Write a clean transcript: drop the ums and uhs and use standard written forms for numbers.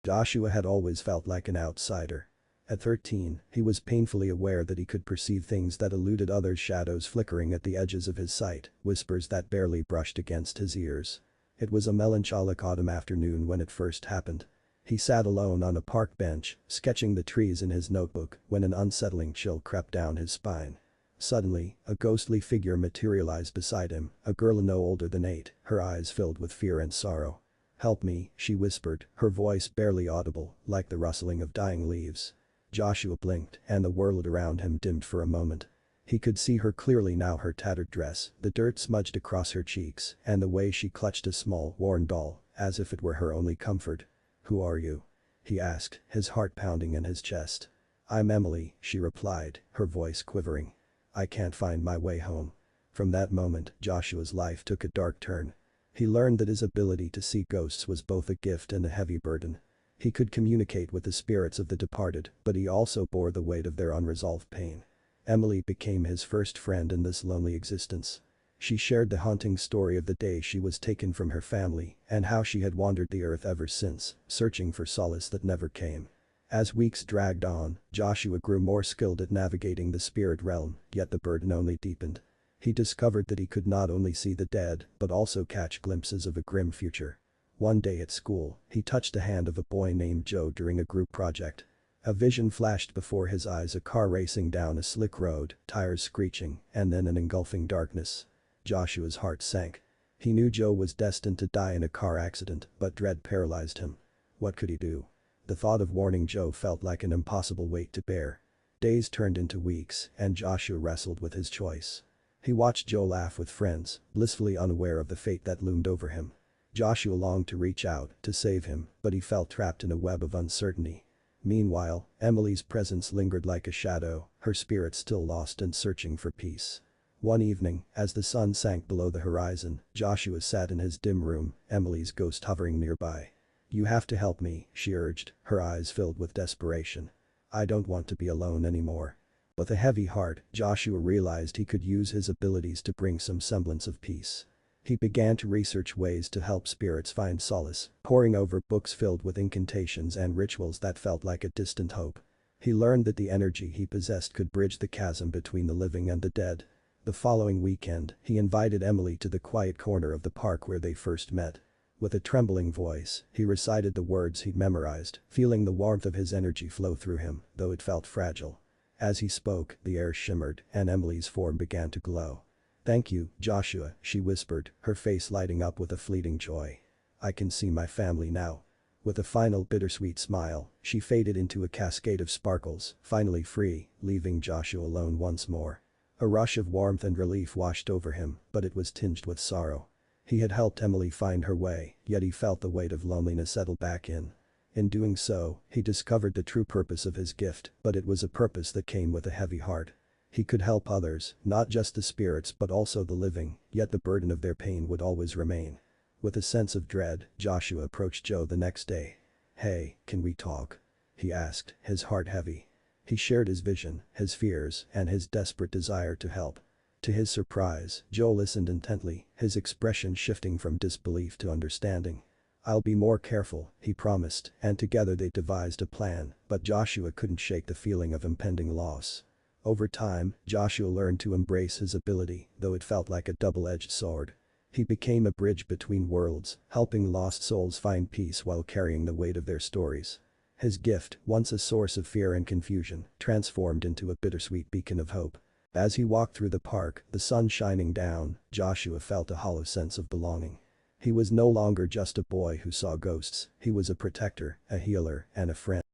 Joshua had always felt like an outsider. At 13, he was painfully aware that he could perceive things that eluded others, shadows flickering at the edges of his sight, whispers that barely brushed against his ears. It was a melancholic autumn afternoon when it first happened. He sat alone on a park bench, sketching the trees in his notebook, when an unsettling chill crept down his spine. Suddenly, a ghostly figure materialized beside him, a girl no older than 8, her eyes filled with fear and sorrow. "Help me," she whispered, her voice barely audible, like the rustling of dying leaves. Joshua blinked, and the world around him dimmed for a moment. He could see her clearly now, her tattered dress, the dirt smudged across her cheeks, and the way she clutched a small, worn doll, as if it were her only comfort. "Who are you?" he asked, his heart pounding in his chest. "I'm Emily," she replied, her voice quivering. "I can't find my way home." From that moment, Joshua's life took a dark turn. He learned that his ability to see ghosts was both a gift and a heavy burden. He could communicate with the spirits of the departed, but he also bore the weight of their unresolved pain. Emily became his first friend in this lonely existence. She shared the haunting story of the day she was taken from her family and how she had wandered the earth ever since, searching for solace that never came. As weeks dragged on, Joshua grew more skilled at navigating the spirit realm, yet the burden only deepened. He discovered that he could not only see the dead, but also catch glimpses of a grim future. One day at school, he touched the hand of a boy named Joe during a group project. A vision flashed before his eyes, a car racing down a slick road, tires screeching, and then an engulfing darkness. Joshua's heart sank. He knew Joe was destined to die in a car accident, but dread paralyzed him. What could he do? The thought of warning Joe felt like an impossible weight to bear. Days turned into weeks, and Joshua wrestled with his choice. He watched Joe laugh with friends, blissfully unaware of the fate that loomed over him. Joshua longed to reach out, to save him, but he felt trapped in a web of uncertainty. Meanwhile, Emily's presence lingered like a shadow, her spirit still lost and searching for peace. One evening, as the sun sank below the horizon, Joshua sat in his dim room, Emily's ghost hovering nearby. "You have to help me," she urged, her eyes filled with desperation. "I don't want to be alone anymore." With a heavy heart, Joshua realized he could use his abilities to bring some semblance of peace. He began to research ways to help spirits find solace, poring over books filled with incantations and rituals that felt like a distant hope. He learned that the energy he possessed could bridge the chasm between the living and the dead. The following weekend, he invited Emily to the quiet corner of the park where they first met. With a trembling voice, he recited the words he'd memorized, feeling the warmth of his energy flow through him, though it felt fragile. As he spoke, the air shimmered, and Emily's form began to glow. "Thank you, Joshua," she whispered, her face lighting up with a fleeting joy. "I can see my family now." With a final bittersweet smile, she faded into a cascade of sparkles, finally free, leaving Joshua alone once more. A rush of warmth and relief washed over him, but it was tinged with sorrow. He had helped Emily find her way, yet he felt the weight of loneliness settle back in. In doing so, he discovered the true purpose of his gift, but it was a purpose that came with a heavy heart. He could help others, not just the spirits but also the living, yet the burden of their pain would always remain. With a sense of dread, Joshua approached Joe the next day. "Hey, can we talk?" he asked, his heart heavy. He shared his vision, his fears, and his desperate desire to help. To his surprise, Joe listened intently, his expression shifting from disbelief to understanding. "I'll be more careful," he promised, and together they devised a plan, but Joshua couldn't shake the feeling of impending loss. Over time, Joshua learned to embrace his ability, though it felt like a double-edged sword. He became a bridge between worlds, helping lost souls find peace while carrying the weight of their stories. His gift, once a source of fear and confusion, transformed into a bittersweet beacon of hope. As he walked through the park, the sun shining down, Joshua felt a hollow sense of belonging. He was no longer just a boy who saw ghosts, he was a protector, a healer, and a friend.